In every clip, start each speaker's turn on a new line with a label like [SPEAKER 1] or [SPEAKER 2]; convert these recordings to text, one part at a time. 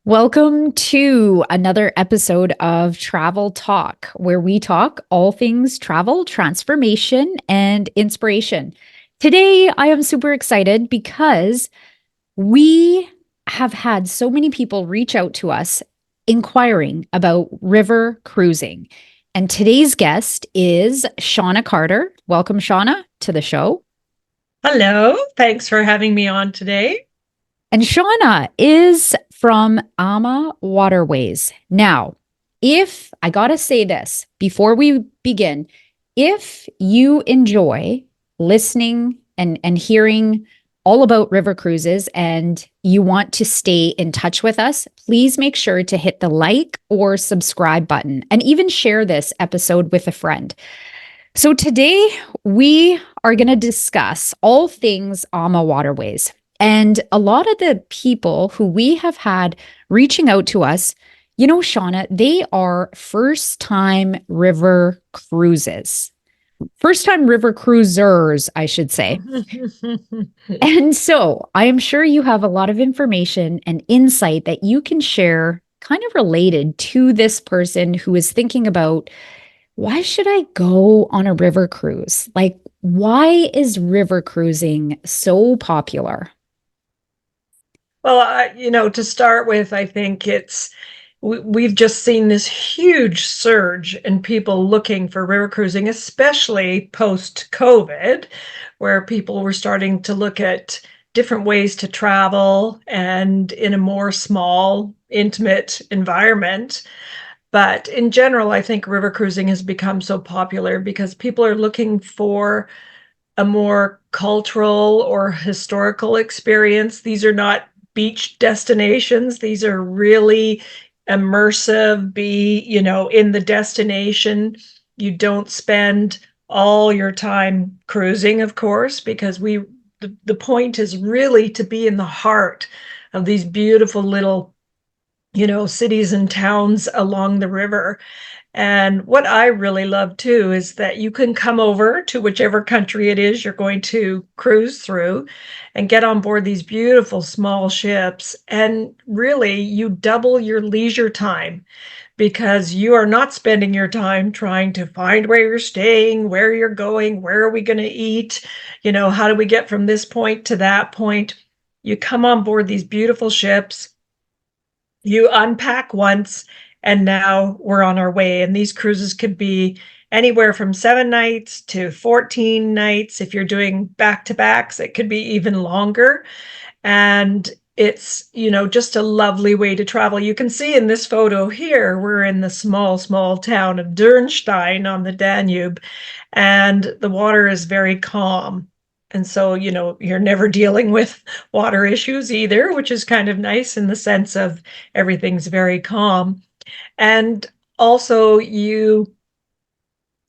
[SPEAKER 1] Welcome to another episode of Travel Talk, where we talk all things travel, transformation, and inspiration. Today, I am super excited because we have had so many people reach out to us inquiring about river cruising. And today's guest is Shauna Carter. Welcome, Shauna, to the show.
[SPEAKER 2] Hello, thanks for having me on today.
[SPEAKER 1] And Shauna is from AMA Waterways. Now, if I got to say this before we begin, if you enjoy listening and hearing all about river cruises and you want to stay in touch with us, please make sure to hit the like or subscribe button and even share this episode with a friend. So today we are going to discuss all things AMA Waterways. And a lot of the people who we have had reaching out to us, Shauna, they are first-time river cruises. First-time river cruisers, I should say. And so I am sure you have a lot of information and insight that you can share kind of related to this person who is thinking about, why should I go on a river cruise? Like, why is river cruising so popular?
[SPEAKER 2] Well, to start with, I think we've just seen this huge surge in people looking for river cruising, especially post-COVID, where people were starting to look at different ways to travel and in a more small, intimate environment. But in general, I think river cruising has become so popular because people are looking for a more cultural or historical experience. These are not beach destinations. These are really immersive, in the destination. You don't spend all your time cruising, of course, because the point is really to be in the heart of these beautiful little, cities and towns along the river. And what I really love too is that you can come over to whichever country it is you're going to cruise through and get on board these beautiful small ships. And really, you double your leisure time because you are not spending your time trying to find where you're staying, where you're going, where are we going to eat, how do we get from this point to that point. You come on board these beautiful ships, you unpack once, and now we're on our way. And these cruises could be anywhere from 7 nights to 14 nights. If you're doing back-to-backs, it could be even longer. And it's, just a lovely way to travel. You can see in this photo here, we're in the small, small town of Dürnstein on the Danube, and the water is very calm. And so, you're never dealing with water issues either, which is kind of nice in the sense of everything's very calm. And also, you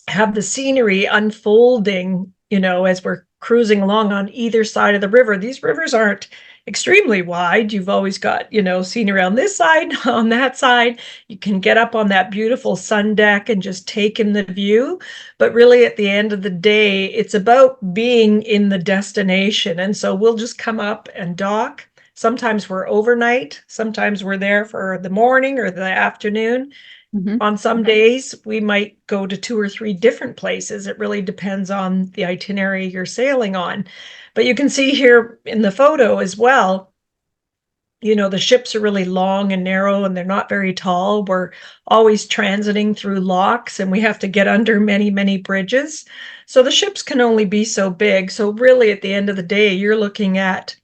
[SPEAKER 2] have the scenery unfolding, as we're cruising along on either side of the river. These rivers aren't extremely wide. You've always got, scenery on this side, on that side. You can get up on that beautiful sun deck and just take in the view. But really, at the end of the day, it's about being in the destination. And so we'll just come up and dock. Sometimes we're overnight. Sometimes we're there for the morning or the afternoon.
[SPEAKER 1] Mhm.
[SPEAKER 2] On some days, we might go to 2 or 3 different places. It really depends on the itinerary you're sailing on. But you can see here in the photo as well, the ships are really long and narrow and they're not very tall. We're always transiting through locks and we have to get under many, many bridges. So the ships can only be so big. So really, at the end of the day, you're looking at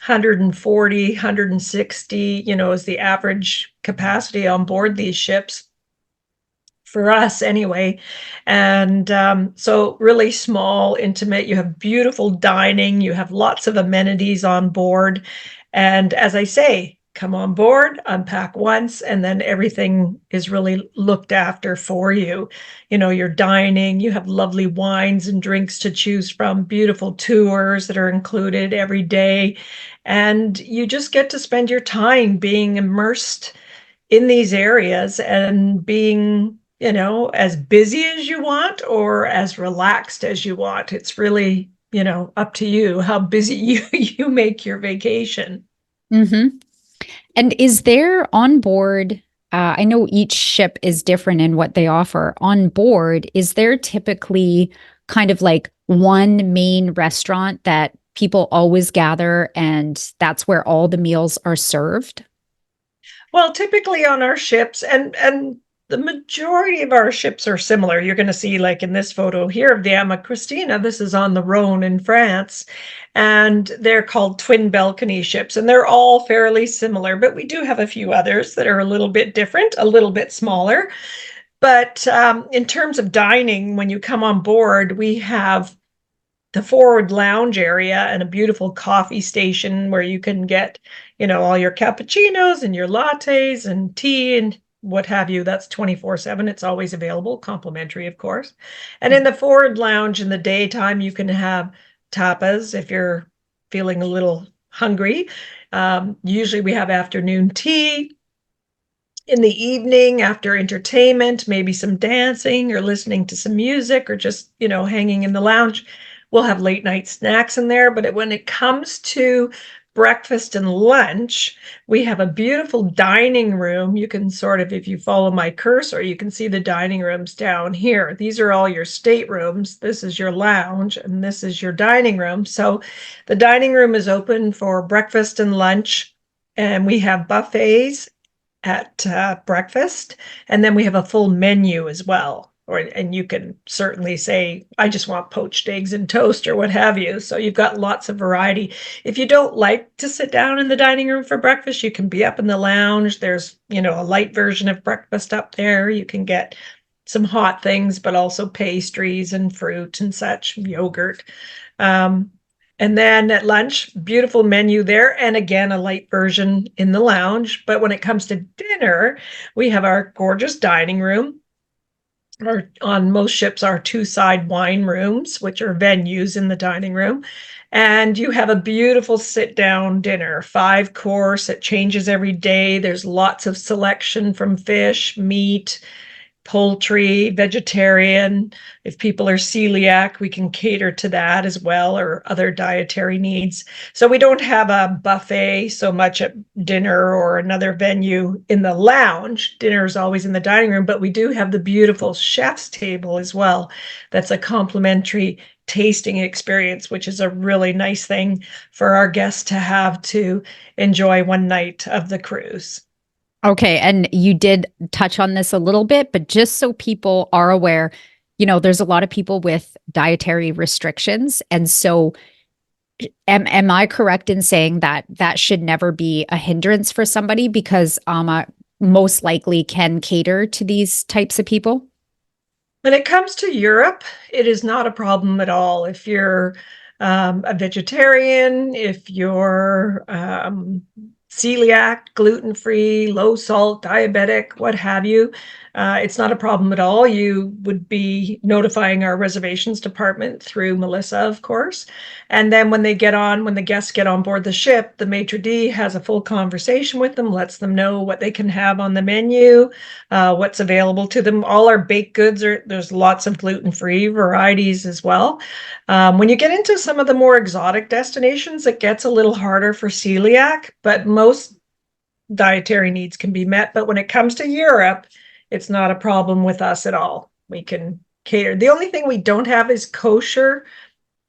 [SPEAKER 2] 140, 160, is the average capacity on board these ships for us anyway. And so really small, intimate. You have beautiful dining. You have lots of amenities on board. And as I say, come on board, unpack once, and then everything is really looked after for you. You're dining, you have lovely wines and drinks to choose from, beautiful tours that are included every day. And you just get to spend your time being immersed in these areas and being, as busy as you want or as relaxed as you want. It's really, up to you how busy you make your vacation.
[SPEAKER 1] hmm And is there on board, I know each ship is different in what they offer. On board, is there typically kind of like one main restaurant that people always gather and that's where all the meals are served?
[SPEAKER 2] Well, typically on our ships, and the majority of our ships are similar. You're going to see, like in this photo here of the AMA Christina, this is on the Rhone in France, and they're called twin balcony ships, and they're all fairly similar, but we do have a few others that are a little bit different, a little bit smaller. But in terms of dining, when you come on board, we have the forward lounge area and a beautiful coffee station where you can get, all your cappuccinos and your lattes and tea and what have you. That's 24/7. It's always available, complimentary, of course. And in the forward lounge in the daytime, you can have tapas if you're feeling a little hungry. Usually we have afternoon tea. In the evening after entertainment, maybe some dancing or listening to some music or just, hanging in the lounge. We'll have late night snacks in there. But when it comes to breakfast and lunch, we have a beautiful dining room. You can sort of, if you follow my cursor, you can see the dining rooms down here. These are all your staterooms. This is your lounge and this is your dining room. So the dining room is open for breakfast and lunch, and we have buffets at breakfast, and then we have a full menu as well. And you can certainly say, I just want poached eggs and toast or what have you. So you've got lots of variety. If you don't like to sit down in the dining room for breakfast, you can be up in the lounge. There's, a light version of breakfast up there. You can get some hot things, but also pastries and fruit and such, yogurt. And then at lunch, beautiful menu there. And again, a light version in the lounge. But when it comes to dinner, we have our gorgeous dining room. On most ships, our two side wine rooms, which are venues in the dining room. And you have a beautiful sit down dinner, 5 course. It changes every day. There's lots of selection from fish, meat, poultry, vegetarian. If people are celiac, we can cater to that as well, or other dietary needs. So we don't have a buffet so much at dinner or another venue in the lounge. Dinner is always in the dining room, but we do have the beautiful chef's table as well. That's a complimentary tasting experience, which is a really nice thing for our guests to have to enjoy one night of the cruise.
[SPEAKER 1] Okay, and you did touch on this a little bit, but just so people are aware, there's a lot of people with dietary restrictions. And so am I correct in saying that that should never be a hindrance for somebody because most likely can cater to these types of people?
[SPEAKER 2] When it comes to Europe, it is not a problem at all. If you're a vegetarian, if you're celiac, gluten-free, low salt, diabetic, what have you. It's not a problem at all. You would be notifying our reservations department through Melissa, of course. And then when the guests get on board the ship, the maitre d' has a full conversation with them, lets them know what they can have on the menu, what's available to them. All our baked goods there's lots of gluten-free varieties as well. When you get into some of the more exotic destinations, it gets a little harder for celiac, but most dietary needs can be met. But when it comes to Europe, it's not a problem with us at all. We can cater. The only thing we don't have is kosher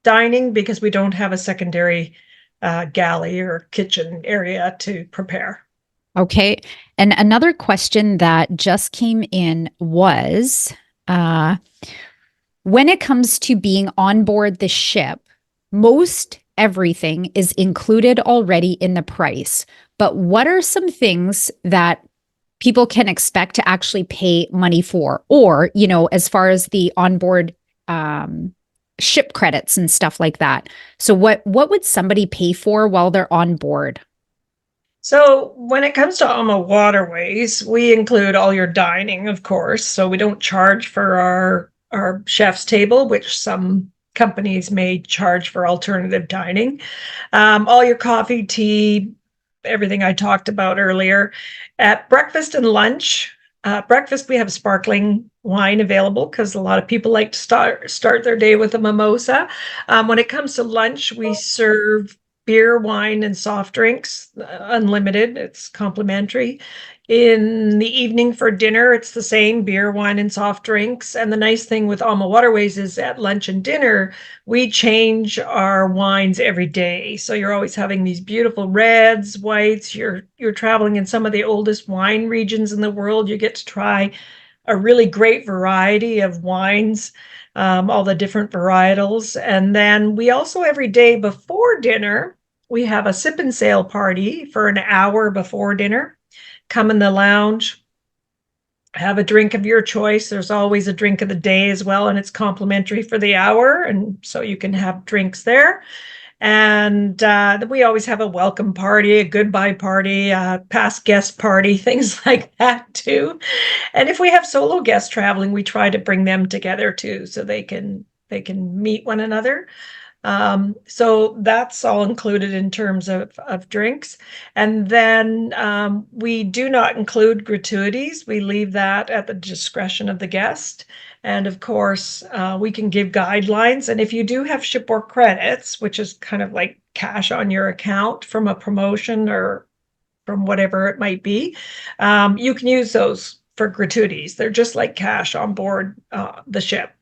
[SPEAKER 2] dining because we don't have a secondary galley or kitchen area to prepare.
[SPEAKER 1] Okay. And another question that just came in was when it comes to being on board the ship, most everything is included already in the price. But what are some things that people can expect to actually pay money for? Or, as far as the onboard ship credits and stuff like that. So what would somebody pay for while they're on board?
[SPEAKER 2] So when it comes to AMA Waterways, we include all your dining, of course. So we don't charge for our chef's table, which some companies may charge for alternative dining. All your coffee, tea, everything I talked about earlier. At breakfast and lunch, breakfast, we have sparkling wine available because a lot of people like to start their day with a mimosa. When it comes to lunch, we serve beer, wine, and soft drinks, unlimited. It's complimentary. In the evening for dinner, it's the same beer, wine, and soft drinks. And the nice thing with AMA Waterways is at lunch and dinner, we change our wines every day. So you're always having these beautiful reds, whites. You're traveling in some of the oldest wine regions in the world. You get to try a really great variety of wines, all the different varietals. And then we also, every day before dinner, we have a sip and sail party for an hour before dinner. Come in the lounge, have a drink of your choice. There's always a drink of the day as well, and it's complimentary for the hour. And so you can have drinks there. And we always have a welcome party, a goodbye party, a past guest party, things like that too. And if we have solo guests traveling, we try to bring them together too, so they can meet one another. So that's all included in terms of drinks. And then we do not include gratuities. We leave that at the discretion of the guest. And of course, we can give guidelines. And if you do have shipboard credits, which is kind of like cash on your account from a promotion or from whatever it might be, you can use those for gratuities. They're just like cash on board the ship.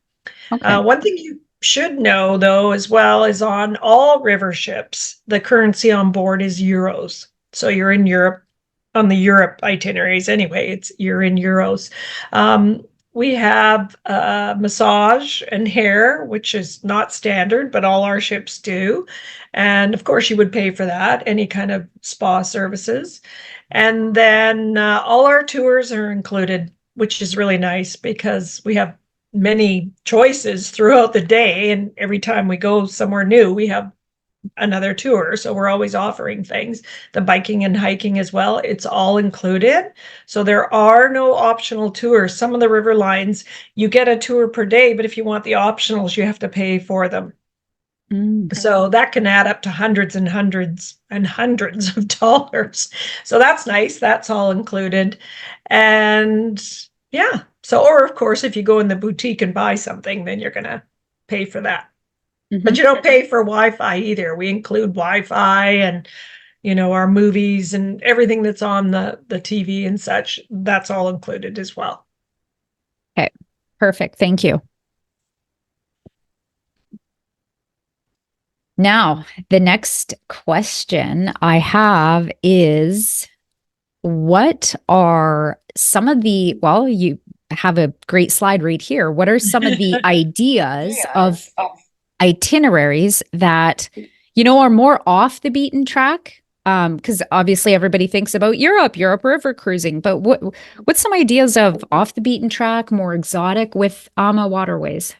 [SPEAKER 1] Okay.
[SPEAKER 2] One thing you should know, though, as well, is on all river ships, the currency on board is euros. So you're in Europe, on the Europe itineraries anyway, you're in euros. We have massage and hair, which is not standard, but all our ships do. And of course, you would pay for that, any kind of spa services. And then all our tours are included, which is really nice because we have many choices throughout the day. And every time we go somewhere new, we have another tour. So we're always offering things. The biking and hiking as well, it's all included. So there are no optional tours. Some of the river lines, you get a tour per day, but if you want the optionals, you have to pay for them.
[SPEAKER 1] Mm.
[SPEAKER 2] So that can add up to hundreds and hundreds and hundreds of dollars. So that's nice. That's all included. And yeah. So, or of course, if you go in the boutique and buy something, then you're going to pay for that. But you don't pay for Wi-Fi either. We include Wi-Fi and, our movies and everything that's on the TV and such. That's all included as well.
[SPEAKER 1] Okay. Perfect. Thank you. Now, the next question I have is, what are some of the, well, you have a great slide right here. What are some of the ideas of itineraries that, are more off the beaten track? Because obviously everybody thinks about Europe river cruising, but what's some ideas of off the beaten track, more exotic with AMA Waterways?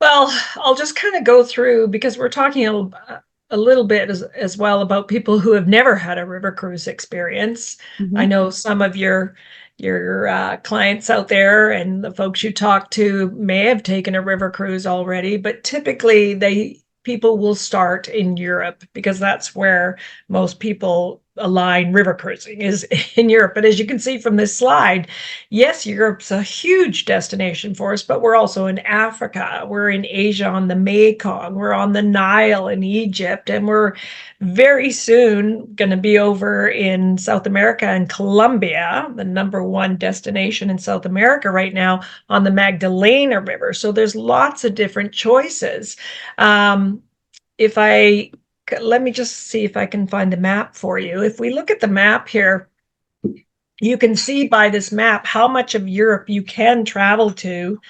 [SPEAKER 2] Well, I'll just kind of go through because we're talking a little bit as well about people who have never had a river cruise experience. I know some of your clients out there and the folks you talk to may have taken a river cruise already, but typically people will start in Europe because that's where most people align river cruising is in Europe. But as you can see from this slide, yes, Europe's a huge destination for us, but we're also in Africa, we're in Asia on the Mekong, we're on the Nile in Egypt, and we're very soon going to be over in South America and Colombia, the number 1 destination in South America right now on the Magdalena River. So there's lots of different choices. Let me just see if I can find the map for you. If we look at the map here, you can see by this map how much of Europe you can travel to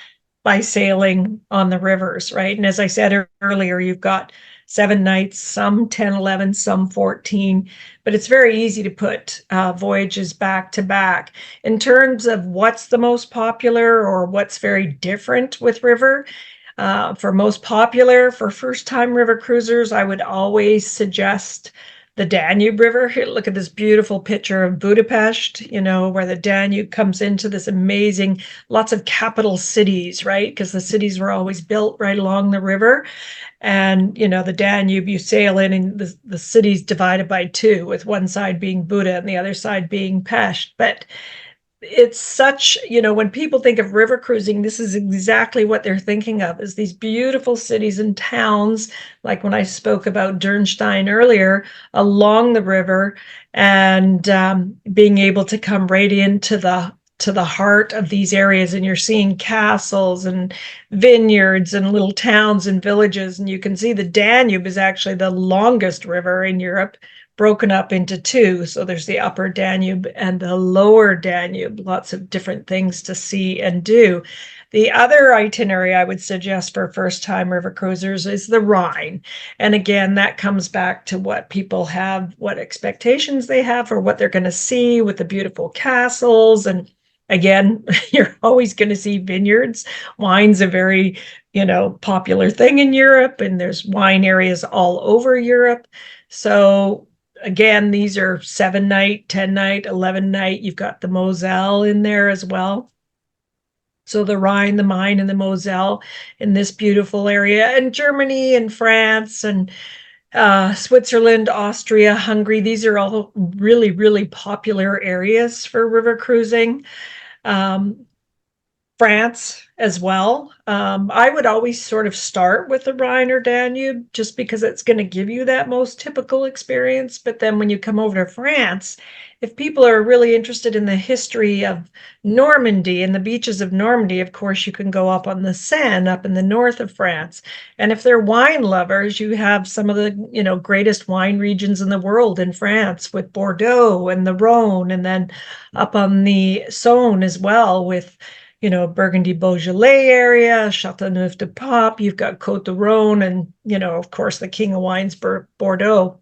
[SPEAKER 2] by sailing on the rivers, right? And as I said earlier, you've got 7 nights, some 10, 11, some 14, but it's very easy to put voyages back to back. In terms of what's the most popular or what's very different with river, for most popular, for first-time river cruisers, I would always suggest the Danube River. Here, look at this beautiful picture of Budapest, where the Danube comes into this amazing, lots of capital cities, right? Because the cities were always built right along the river. And, the Danube, you sail in and the city's divided by 2, with one side being Buda and the other side being Pest. But it's such, when people think of river cruising, this is exactly what they're thinking of, is these beautiful cities and towns, like when I spoke about Dürnstein earlier, along the river, and being able to come right into the heart of these areas, and you're seeing castles and vineyards and little towns and villages, and you can see the Danube is actually the longest river in Europe, broken up into two. So there's the upper Danube and the lower Danube, lots of different things to see and do. The other itinerary I would suggest for first time river cruisers is the Rhine. And again, that comes back to what people have, what expectations they have for what they're going to see with the beautiful castles. And again, you're always going to see vineyards. Wine's a very, popular thing in Europe, and there's wine areas all over Europe. So again, these are 7 night, 10 night, 11 night. You've got the Moselle in there as well. So the Rhine, the Main, and the Moselle in this beautiful area, and Germany and France and Switzerland, Austria, Hungary. These are all really, really popular areas for river cruising. Um, France as well. I would always sort of start with the Rhine or Danube just because it's going to give you that most typical experience. But then when you come over to France, if people are really interested in the history of Normandy and the beaches of Normandy, of course, you can go up on the Seine up in the north of France. And if they're wine lovers, you have some of the, greatest wine regions in the world in France with Bordeaux and the Rhone, and then up on the Saône as well with Burgundy Beaujolais area, Châteauneuf du Pape, you've got Côte de Rhône, and, of course, the King of Wines, Bordeaux.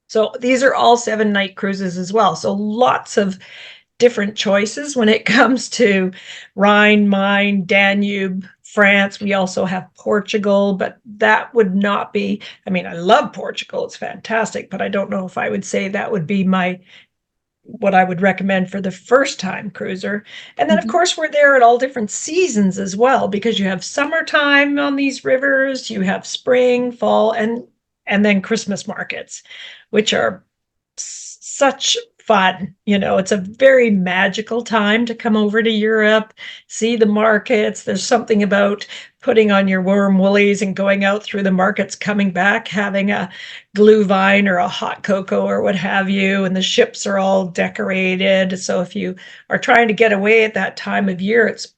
[SPEAKER 2] So these are all 7 night cruises as well. So lots of different choices when it comes to Rhine, Main, Danube, France. We also have Portugal, but that would not be, I mean, I love Portugal. It's fantastic, but I don't know if I would say that would be what I would recommend for the first time cruiser. And then, of course, we're there at all different seasons as well, because you have summertime on these rivers, you have spring, fall, and then Christmas markets, which are such fun. It's a very magical time to come over to Europe, see the markets. There's something about putting on your warm woolies and going out through the markets, coming back, having a glühwein or a hot cocoa or what have you. And the ships are all decorated. So if you are trying to get away at that time of year, it's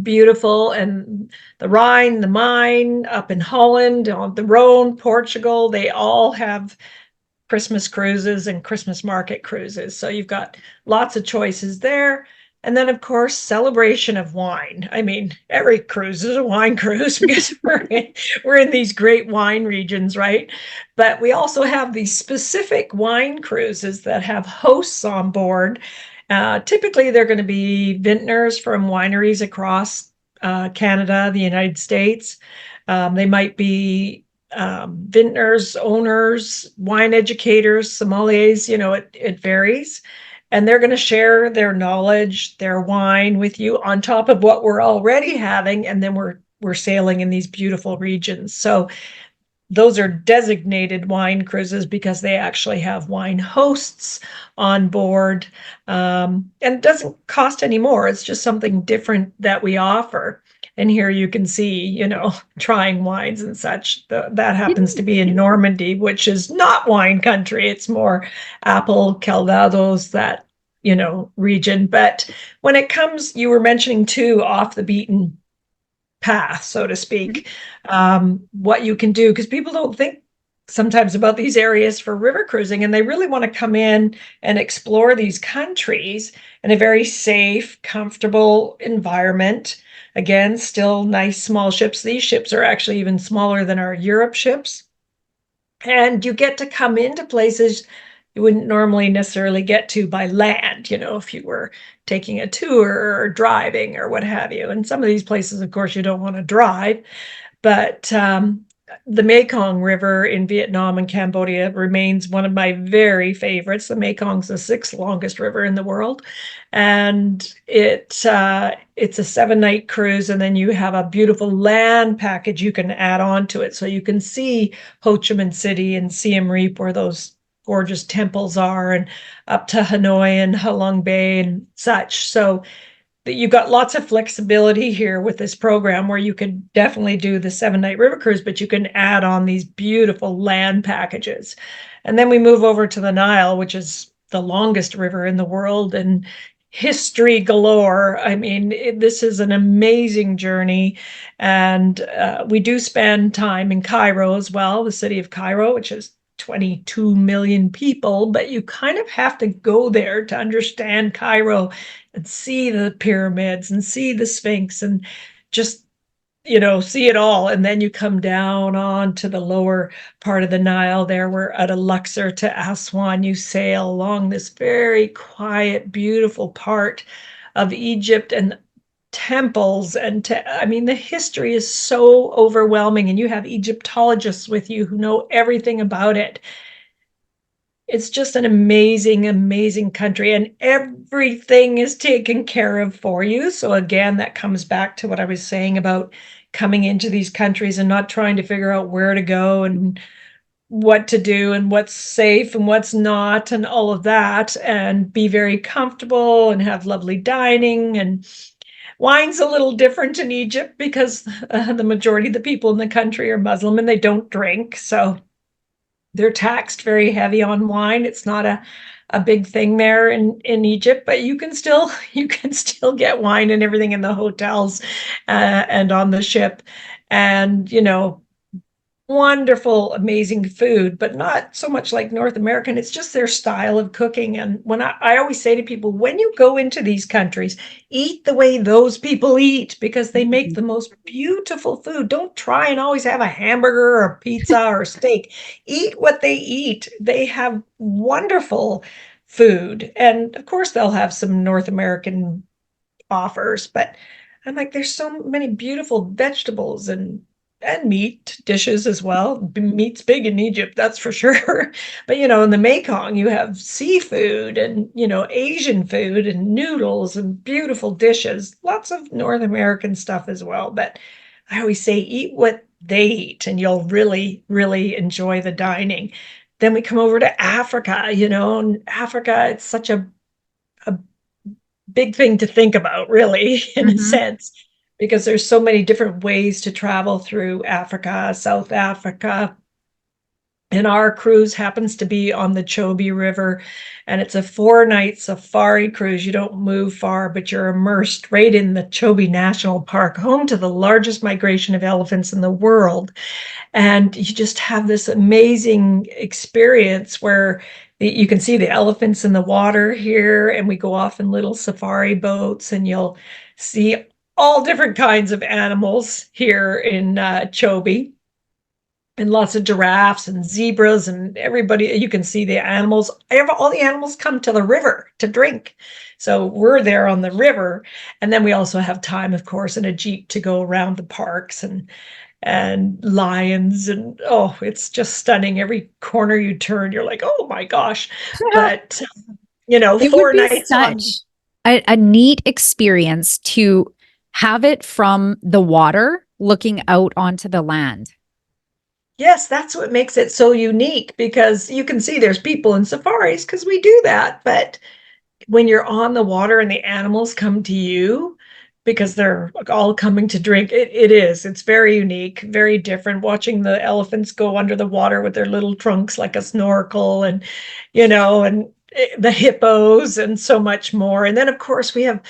[SPEAKER 2] beautiful. And the Rhine, the Main up in Holland, on the Rhone, Portugal, they all have Christmas cruises and Christmas market cruises. So you've got lots of choices there. And then, of course, celebration of wine. I mean, every cruise is a wine cruise because we're in these great wine regions, right? But we also have these specific wine cruises that have hosts on board. Typically, they're going to be vintners from wineries across Canada, the United States. They might be vintners, owners, wine educators, sommeliers, it varies. And they're going to share their knowledge, their wine with you on top of what we're already having. And then we're sailing in these beautiful regions. So those are designated wine cruises because they actually have wine hosts on board. And it doesn't cost any more. It's just something different that we offer. And here you can see, trying wines and such. That happens to be in Normandy, which is not wine country. It's more apple, calvados, that, region. But when it comes, you were mentioning too, off the beaten path, so to speak, what you can do, because people don't think sometimes about these areas for river cruising, and they really want to come in and explore these countries in a very safe, comfortable environment. Again, still nice small ships. These ships are actually even smaller than our Europe ships. And you get to come into places you wouldn't normally necessarily get to by land, if you were taking a tour or driving or what have you. And some of these places, of course, you don't want to drive, but the Mekong River in Vietnam and Cambodia remains one of my very favorites. The Mekong's the 6th longest river in the world, and it's a 7 night cruise, and then you have a beautiful land package you can add on to it, so you can see Ho Chi Minh City and Siem Reap, where those gorgeous temples are, and up to Hanoi and Halong Bay and such. So that you've got lots of flexibility here with this program where you could definitely do the 7-night river cruise, but you can add on these beautiful land packages. And then we move over to the Nile, which is the longest river in the world and history galore. I mean, this is an amazing journey. And we do spend time in Cairo as well, the city of Cairo, which is 22 million people, but you kind of have to go there to understand Cairo and see the pyramids and see the Sphinx and just see it all. And then you come down on to the lower part of the Nile there. We're at a Luxor to Aswan. You sail along this very quiet, beautiful part of Egypt and temples. And I mean, the history is so overwhelming. And you have Egyptologists with you who know everything about it. It's just an amazing, amazing country, and everything is taken care of for you. So again, that comes back to what I was saying about coming into these countries and not trying to figure out where to go and what to do and what's safe and what's not and all of that, and be very comfortable and have lovely dining. And wine's a little different in Egypt because the majority of the people in the country are Muslim and they don't drink. So they're taxed very heavy on wine. It's not a big thing there in Egypt, but you can still get wine and everything in the hotels and on the ship. And wonderful, amazing food, but not so much like North American. It's just their style of cooking. And when I always say to people, when you go into these countries, eat the way those people eat, because they make the most beautiful food. Don't try and always have a hamburger or pizza or steak. Eat what they eat. They have wonderful food. And of course, they'll have some North American offers, but I'm like, there's so many beautiful vegetables and meat dishes as well. Meat's big in Egypt, that's for sure. But in the Mekong, you have seafood and Asian food and noodles and beautiful dishes. Lots of North American stuff as well. But I always say, eat what they eat, and you'll really, really enjoy the dining. Then we come over to Africa. And Africa, it's such a big thing to think about, really, in a sense, because there's so many different ways to travel through Africa, South Africa. And our cruise happens to be on the Chobe River, and it's a 4-night safari cruise. You don't move far, but you're immersed right in the Chobe National Park, home to the largest migration of elephants in the world. And you just have this amazing experience where you can see the elephants in the water here, and we go off in little safari boats, and you'll see all different kinds of animals here in Chobe, and lots of giraffes and zebras and everybody. You can see the animals. All the animals come to the river to drink. So we're there on the river. And then we also have time, of course, in a Jeep to go around the parks and lions. And it's just stunning. Every corner you turn, you're like, oh my gosh. But,
[SPEAKER 1] It would
[SPEAKER 2] 4
[SPEAKER 1] be
[SPEAKER 2] nights on.
[SPEAKER 1] such a neat experience to have it from the water looking out onto the land.
[SPEAKER 2] Yes, that's what makes it so unique, because you can see there's people in safaris because we do that. But when you're on the water and the animals come to you because they're all coming to drink, it's very unique, very different, watching the elephants go under the water with their little trunks like a snorkel, and the hippos and so much more. And then of course we have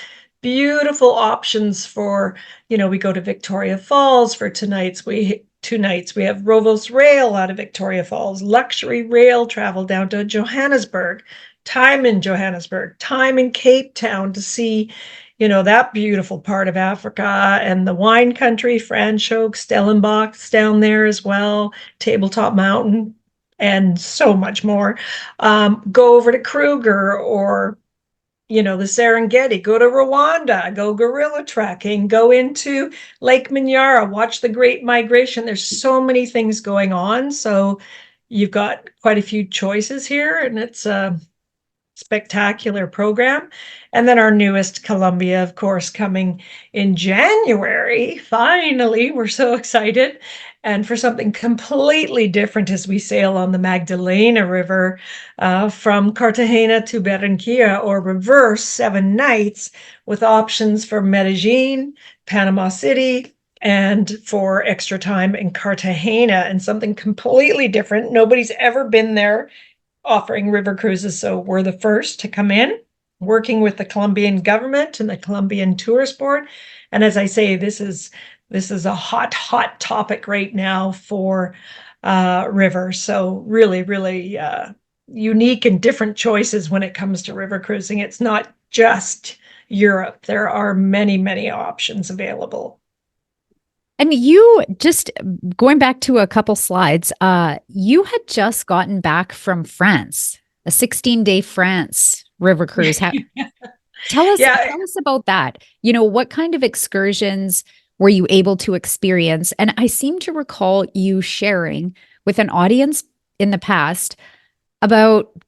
[SPEAKER 2] beautiful options for, we go to Victoria Falls for 2 nights. We have Rovos Rail out of Victoria Falls, luxury rail travel down to Johannesburg, time in Johannesburg, time in Cape Town to see, that beautiful part of Africa, and the wine country, Franschhoek, Stellenbosch down there as well, Tabletop Mountain, and so much more. Go over to Kruger or the Serengeti, go to Rwanda, go gorilla trekking, go into Lake Manyara, watch the Great Migration. There's so many things going on. So you've got quite a few choices here, and it's a spectacular program. And then our newest, Colombia, of course, coming in January. Finally, we're so excited. and for something completely different as we sail on the Magdalena River from Cartagena to Barranquilla, or reverse 7 nights with options for Medellin, Panama City, and for extra time in Cartagena, and something completely different. Nobody's ever been there offering river cruises, so we're the first to come in, working with the Colombian government and the Colombian Tourist Board. And as I say, this is a hot topic right now for rivers. So really unique and different choices when it comes to river cruising. It's not just Europe. There are many options available.
[SPEAKER 1] And you just going back to a couple slides, you had just gotten back from France, a 16-day France river cruise.
[SPEAKER 2] Yeah,
[SPEAKER 1] Tell us about that. What kind of excursions were you able to experience? And I seem to recall you sharing with an audience in the past about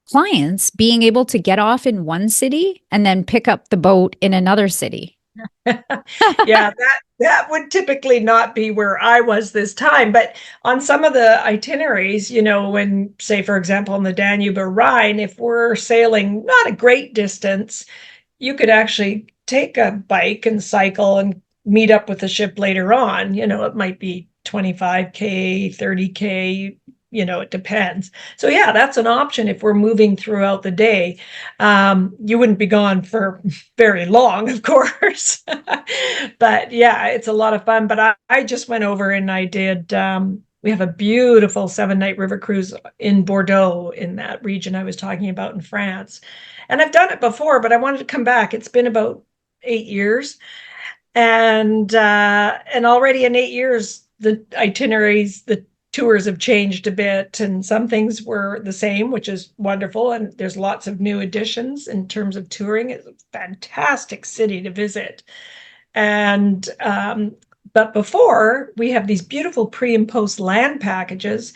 [SPEAKER 1] clients being able to get off in one city and then pick up the boat in another city.
[SPEAKER 2] yeah, that would typically not be where I was this time. But on some of the itineraries, when, say, for example, on the Danube or Rhine, if we're sailing not a great distance, you could actually take a bike and cycle and meet up with the ship later on. It might be 25K, 30K, it depends. So yeah, that's an option if we're moving throughout the day. You wouldn't be gone for very long, of course. But yeah, it's a lot of fun. But I just went over and I did, we have a beautiful 7 night river cruise in Bordeaux, in that region I was talking about in France. And I've done it before, but I wanted to come back. It's been about 8 years. And already in 8 years, the itineraries, the tours have changed a bit, and some things were the same, which is wonderful. And there's lots of new additions in terms of touring. It's a fantastic city to visit. And but before, we have these beautiful pre and post land packages,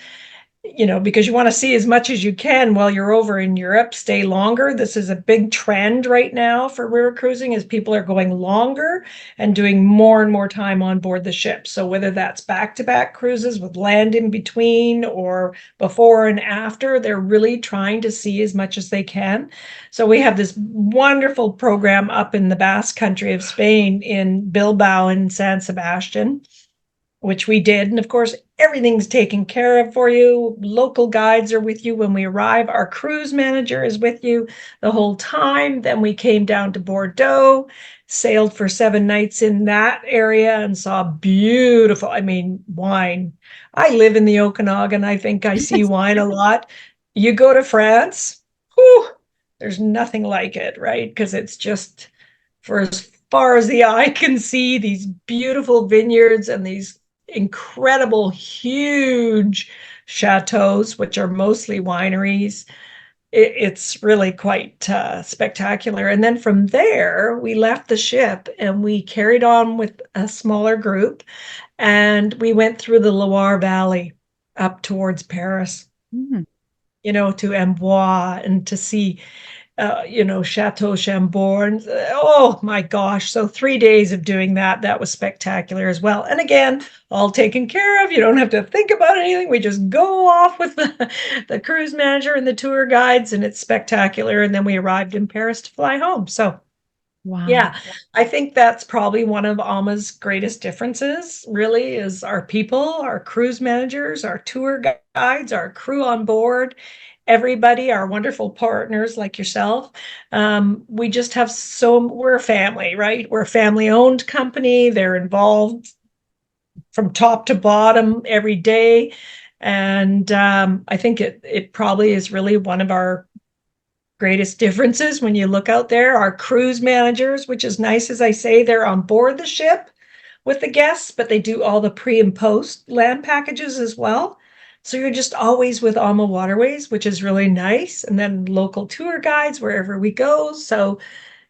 [SPEAKER 2] because you want to see as much as you can while you're over in Europe, stay longer. This is a big trend right now for river cruising, as people are going longer and doing more and more time on board the ship. So whether that's back-to-back cruises with land in between or before and after, they're really trying to see as much as they can. So we have this wonderful program up in the Basque Country of Spain, in Bilbao and San Sebastian, which we did. And of course, everything's taken care of for you. Local guides are with you when we arrive. Our cruise manager is with you the whole time. Then we came down to Bordeaux, sailed for 7 nights in that area, and saw beautiful, wine. I live in the Okanagan. I think I see wine a lot. You go to France, whew, there's nothing like it, right? Because it's just, for as far as the eye can see, these beautiful vineyards and these incredible, huge chateaus, which are mostly wineries. It's really quite spectacular. And then from there, we left the ship and we carried on with a smaller group, and we went through the Loire Valley up towards Paris,
[SPEAKER 1] Mm.
[SPEAKER 2] to Amboise, and to see Chateau Chambord. Oh my gosh. So 3 days of doing that. That was spectacular as well. And again, all taken care of. You don't have to think about anything. We just go off with the cruise manager and the tour guides, and it's spectacular. And then we arrived in Paris to fly home. So
[SPEAKER 1] Wow.
[SPEAKER 2] yeah, I think that's probably one of AMA's greatest differences, really, is our people, our cruise managers, our tour guides, our crew on board, everybody, our wonderful partners like yourself. We just have we're a family, right? We're a family owned company. They're involved from top to bottom every day. And I think it probably is really one of our greatest differences when you look out there. Our cruise managers, which is nice, as I say, they're on board the ship with the guests, but they do all the pre and post land packages as well. So you're just always with AMA Waterways, which is really nice. And then local tour guides wherever we go. So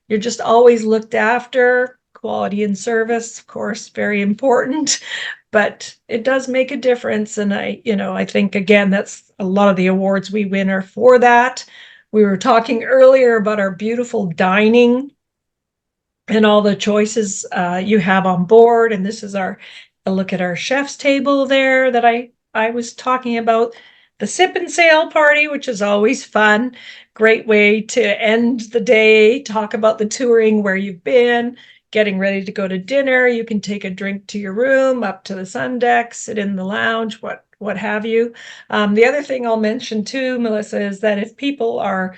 [SPEAKER 2] you're just always looked after. Quality and service, of course, very important, but it does make a difference. And I think, again, that's a lot of the awards we win are for that. We were talking earlier about our beautiful dining and all the choices you have on board. And this is our a look at our chef's table there that I was talking about. The sip and sail party, which is always fun. Great way to end the day, talk about the touring, where you've been, getting ready to go to dinner. You can take a drink to your room, up to the sun deck, sit in the lounge, what have you. The other thing I'll mention too, Melissa, is that if people are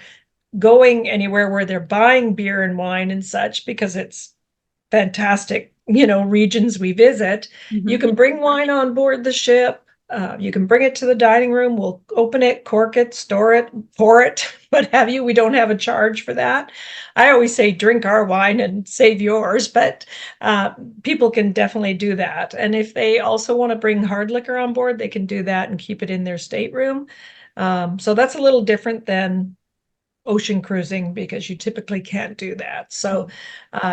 [SPEAKER 2] going anywhere where they're buying beer and wine and such, because it's fantastic, regions we visit, you
[SPEAKER 1] Mhm.
[SPEAKER 2] can bring wine on board the ship. You can bring it to the dining room. We'll open it, cork it, store it, pour it, what have you. We don't have a charge for that. I always say drink our wine and save yours, but people can definitely do that. And if they also want to bring hard liquor on board, they can do that and keep it in their stateroom. So that's a little different than ocean cruising because you typically can't do that. So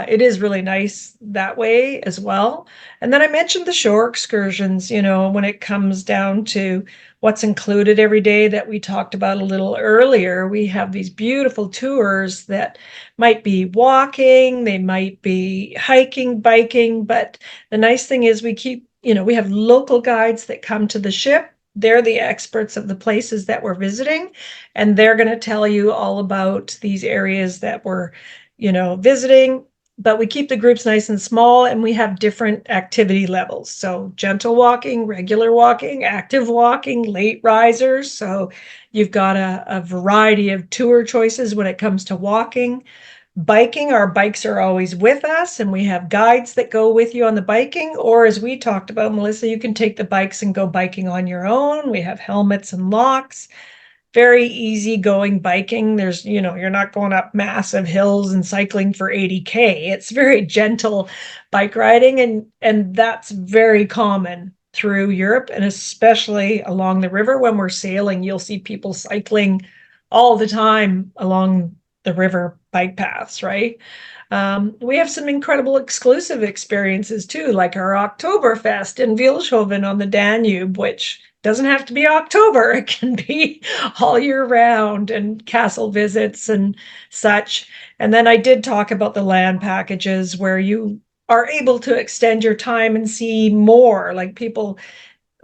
[SPEAKER 2] it is really nice that way as well. And then I mentioned the shore excursions, when it comes down to what's included every day that we talked about a little earlier. We have these beautiful tours that might be walking, they might be hiking, biking, but the nice thing is we have local guides that come to the ship. They're the experts of the places that we're visiting, and they're going to tell you all about these areas that we're, visiting. But we keep the groups nice and small, and we have different activity levels. So gentle walking, regular walking, active walking, late risers. So you've got a variety of tour choices when it comes to walking. Biking, our bikes are always with us, and we have guides that go with you on the biking. Or, as we talked about, Melissa, you can take the bikes and go biking on your own. We have helmets and locks, very easy going biking. You're not going up massive hills and cycling for 80K. It's very gentle bike riding, and that's very common through Europe, and especially along the river. When we're sailing, you'll see people cycling all the time along the river bike paths, right? We have some incredible exclusive experiences too, like our Oktoberfest in Vilshofen on the Danube, which doesn't have to be October. It can be all year round, and castle visits and such. And then I did talk about the land packages where you are able to extend your time and see more. Like, people,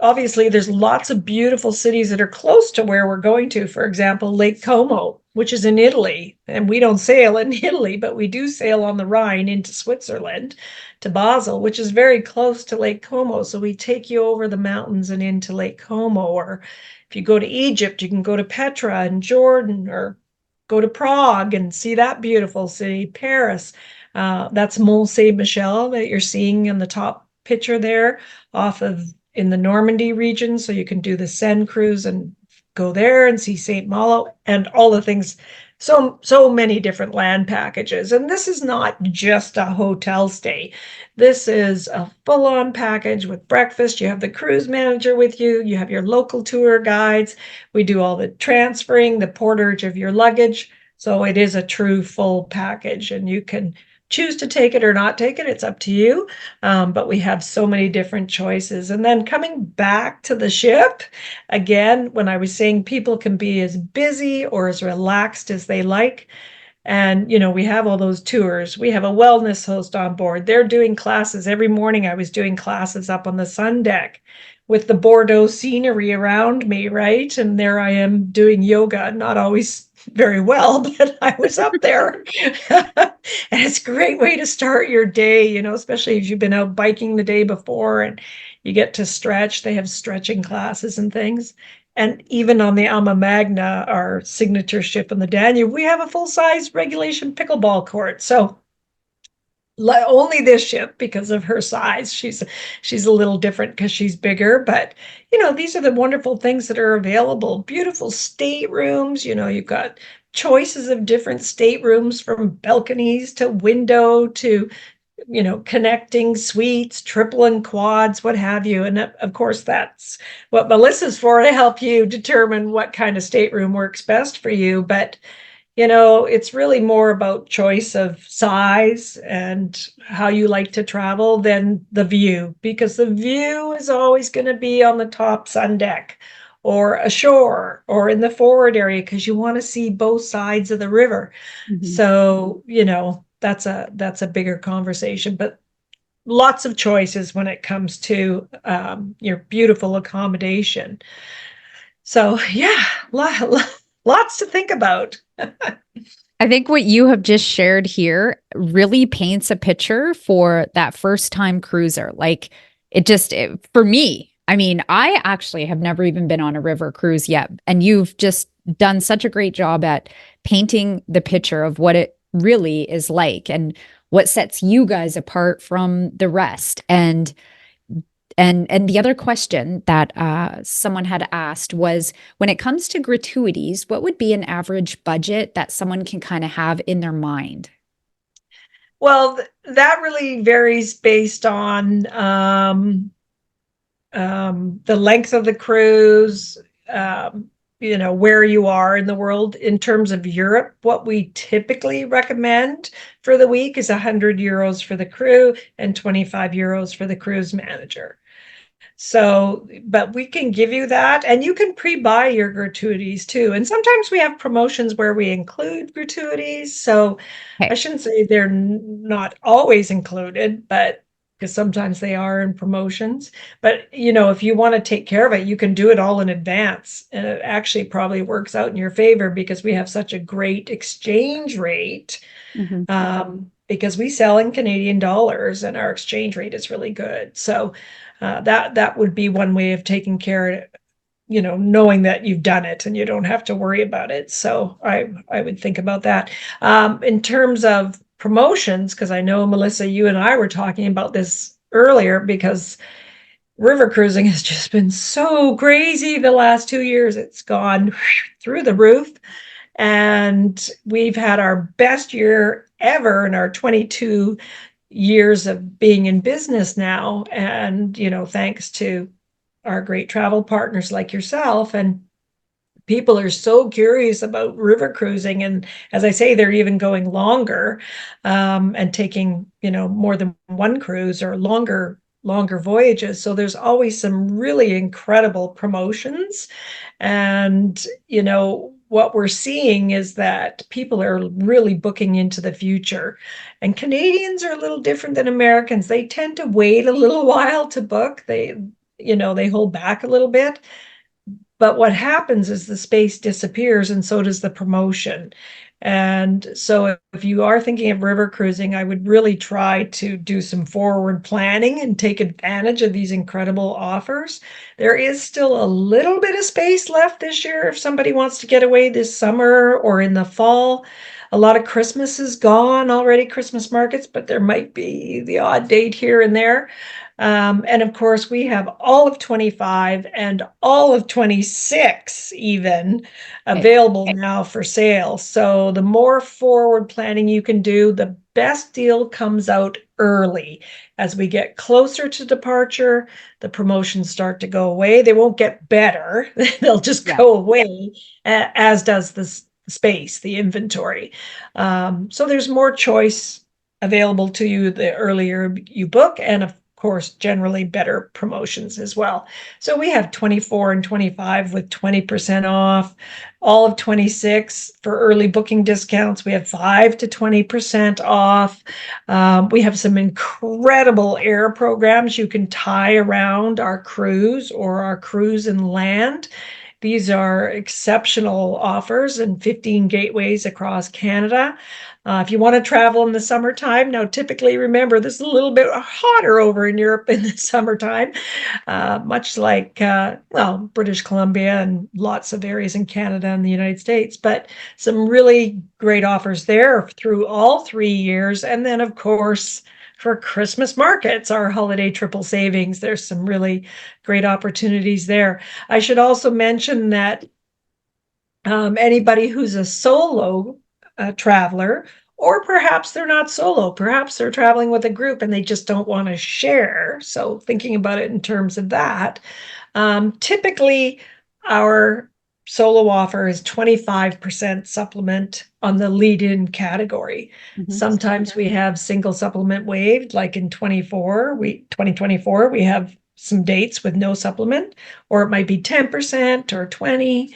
[SPEAKER 2] obviously, there's lots of beautiful cities that are close to where we're going to. For example, Lake Como, which is in Italy. And we don't sail in Italy, but we do sail on the Rhine into Switzerland to Basel, which is very close to Lake Como. So we take you over the mountains and into Lake Como. Or if you go to Egypt, you can go to Petra and Jordan, or go to Prague and see that beautiful city. Paris, that's Mont Saint Michel that you're seeing in the top picture there, off of in the Normandy region. So you can do the Seine cruise and go there and see St. Malo and all the things. So many different land packages. And this is not just a hotel stay. This is a full-on package with breakfast. You have the cruise manager with you. You have your local tour guides. We do all the transferring, the porterage of your luggage. So it is a true full package, and you can choose to take it or not take it. It's up to you. But we have so many different choices. And then coming back to the ship, again, when I was saying people can be as busy or as relaxed as they like. And, we have all those tours. We have a wellness host on board. They're doing classes. Every morning I was doing classes up on the sun deck with the Bordeaux scenery around me, right? And there I am doing yoga, not always very well, but I was up there. And it's a great way to start your day, especially if you've been out biking the day before and you get to stretch. They have stretching classes and things. And even on the Alma Magna, our signature ship in the Danube, we have a full-size regulation pickleball court. So only this ship, because of her size, she's a little different because she's bigger. But these are the wonderful things that are available. Beautiful staterooms. You've got choices of different staterooms, from balconies to window to connecting suites, triple and quads, what have you. And of course, that's what Melissa's for, to help you determine what kind of stateroom works best for you. But it's really more about choice of size and how you like to travel than the view, because the view is always going to be on the top sun deck or ashore or in the forward area, because you want to see both sides of the river.
[SPEAKER 1] Mhm.
[SPEAKER 2] So, that's a bigger conversation. But lots of choices when it comes to your beautiful accommodation. So yeah, lots to think about.
[SPEAKER 1] I think what you have just shared here really paints a picture for that first time cruiser. Like for me, I mean, I actually have never even been on a river cruise yet. And you've just done such a great job at painting the picture of what it really is like and what sets you guys apart from the rest. And the other question that someone had asked was, when it comes to gratuities, what would be an average budget that someone can kind of have in their mind?
[SPEAKER 2] Well, that really varies based on the length of the cruise, where you are in the world. In terms of Europe, what we typically recommend for the week is €100 for the crew and €25 for the cruise manager. So, but we can give you that, and you can pre-buy your gratuities too. And sometimes we have promotions where we include gratuities. So I
[SPEAKER 1] Okay.
[SPEAKER 2] shouldn't say they're not always included, but because sometimes they are in promotions. But if you want to take care of it, you can do it all in advance. And it actually probably works out in your favor because we have such a great exchange rate,
[SPEAKER 1] Mhm.
[SPEAKER 2] because we sell in Canadian dollars and our exchange rate is really good. So that would be one way of taking care, knowing that you've done it and you don't have to worry about it. So I would think about that. In terms of promotions, because I know, Melissa, you and I were talking about this earlier, because river cruising has just been so crazy the last 2 years. It's gone through the roof. And we've had our best year ever in our 22 years of being in business now. And, thanks to our great travel partners like yourself. And people are so curious about river cruising. And as I say, they're even going longer, and taking, more than one cruise or longer voyages. So there's always some really incredible promotions. And, what we're seeing is that people are really booking into the future. And Canadians are a little different than Americans. They tend to wait a little while to book. They hold back a little bit. But what happens is the space disappears, and so does the promotion. And so if you are thinking of river cruising, I would really try to do some forward planning and take advantage of these incredible offers. There is still a little bit of space left this year if somebody wants to get away this summer or in the fall. A lot of Christmas is gone already, Christmas markets, but there might be the odd date here and there. And of course, we have all of 25 and all of 26 even
[SPEAKER 1] Okay.
[SPEAKER 2] available now for sale. So the more forward planning you can do, the best deal comes out early. As we get closer to departure, the promotions start to go away. They won't get better, they'll just
[SPEAKER 1] Yeah.
[SPEAKER 2] go away, as does the space, the inventory. So there's more choice available to you the earlier you book, and of course, generally better promotions as well. So we have 24 and 25 with 20% off, all of 26 for early booking discounts. We have 5 to 20% off. We have some incredible air programs you can tie around our cruise or our cruise and land. These are exceptional offers and 15 gateways across Canada. If you want to travel in the summertime, now typically remember this is a little bit hotter over in Europe in the summertime, much like, British Columbia and lots of areas in Canada and the United States, but some really great offers there through all 3 years. And then, of course, for Christmas markets, our holiday triple savings, there's some really great opportunities there. I should also mention that anybody who's a solo traveler, or perhaps they're not solo, perhaps they're traveling with a group and they just don't want to share. So, thinking about it in terms of that, typically our solo offer is 25% supplement on the lead in category.
[SPEAKER 1] Mhm.
[SPEAKER 2] Sometimes we have single supplement waived, like in 2024, we have some dates with no supplement, or it might be 10% or 20.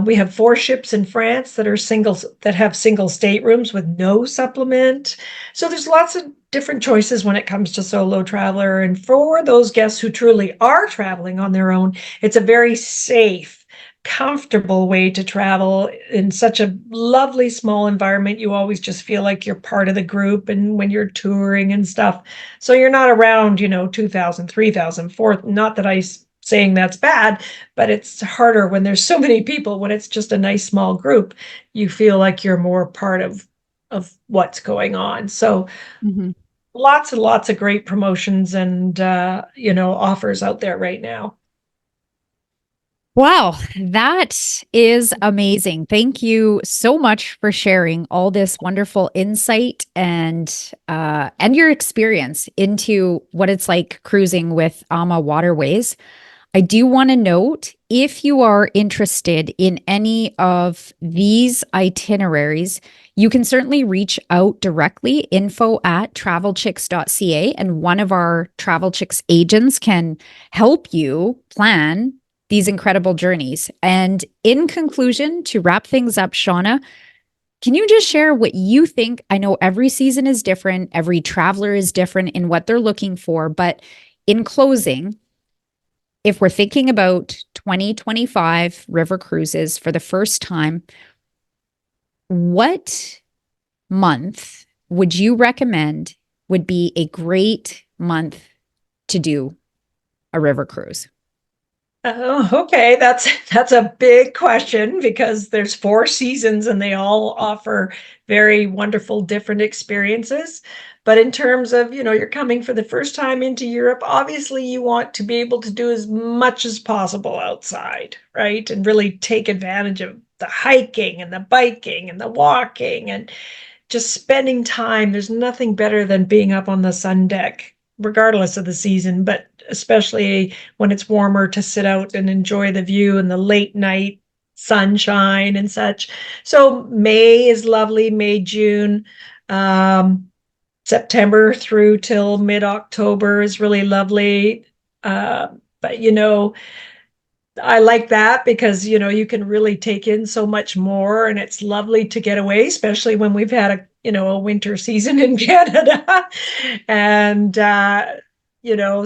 [SPEAKER 2] We have 4 ships in France that are singles that have single staterooms with no supplement. So there's lots of different choices when it comes to solo traveler. And for those guests who truly are traveling on their own, it's a very safe, comfortable way to travel in such a lovely small environment. You always just feel like you're part of the group and when you're touring and stuff. So you're not around, 2,000, 3,000, 4,000. Not that I saying that's bad, but it's harder when there's so many people. When it's just a nice small group, you feel like you're more part of what's going on. So
[SPEAKER 1] Mhm.
[SPEAKER 2] lots and lots of great promotions and offers out there right now.
[SPEAKER 1] Wow, that is amazing. Thank you so much for sharing all this wonderful insight and your experience into what it's like cruising with AMA Waterways. I do want to note if you are interested in any of these itineraries, you can certainly reach out directly, info@travelchicks.ca, and one of our Travel Chicks agents can help you plan these incredible journeys. And in conclusion, to wrap things up, Shauna, can you just share what you think? I know every season is different, every traveler is different in what they're looking for, but in closing, if we're thinking about 2025 river cruises for the first time, what month would you recommend would be a great month to do a river cruise?
[SPEAKER 2] Oh, okay. That's a big question because there's 4 seasons and they all offer very wonderful different experiences. But in terms of, you're coming for the first time into Europe, obviously you want to be able to do as much as possible outside, right? And really take advantage of the hiking and the biking and the walking and just spending time. There's nothing better than being up on the sun deck, regardless of the season, but especially when it's warmer to sit out and enjoy the view and the late night sunshine and such. So May is lovely, May, June. Um, September through till mid-October is really lovely. But I like that because you can really take in so much more and it's lovely to get away, especially when we've had a winter season in Canada. And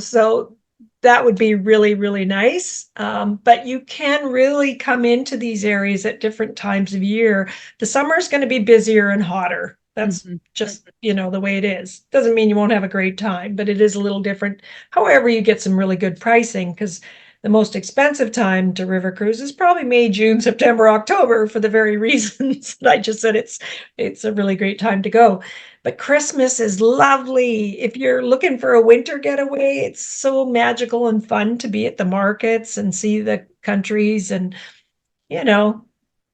[SPEAKER 2] so that would be really, really nice. But you can really come into these areas at different times of year. The summer is going to be busier and hotter. That's
[SPEAKER 1] Mhm.
[SPEAKER 2] just, the way it is. Doesn't mean you won't have a great time, but it is a little different. However, you get some really good pricing because the most expensive time to river cruise is probably May, June, September, October for the very reasons that I just said. It's a really great time to go. But Christmas is lovely. If you're looking for a winter getaway, it's so magical and fun to be at the markets and see the countries and you know,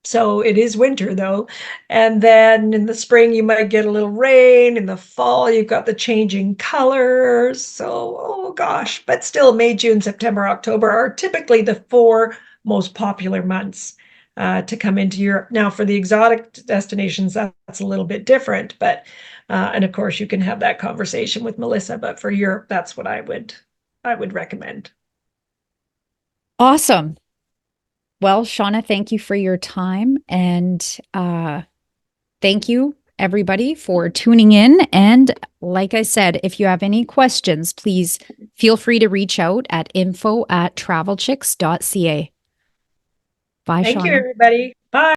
[SPEAKER 2] so it is winter though. And then in the spring, you might get a little rain. In the fall, you've got the changing colors. So, oh gosh, but still, May, June, September, October are typically the 4 most popular months to come into Europe. Now, for the exotic destinations, that's a little bit different. But, and of course, you can have that conversation with Melissa. But for Europe, that's what I would recommend.
[SPEAKER 1] Awesome. Well, Shauna, thank you for your time and thank you everybody for tuning in. And like I said, if you have any questions, please feel free to reach out at info@travelchicks.ca. Bye,
[SPEAKER 2] Thank you,
[SPEAKER 1] Shauna.
[SPEAKER 2] everybody. Bye.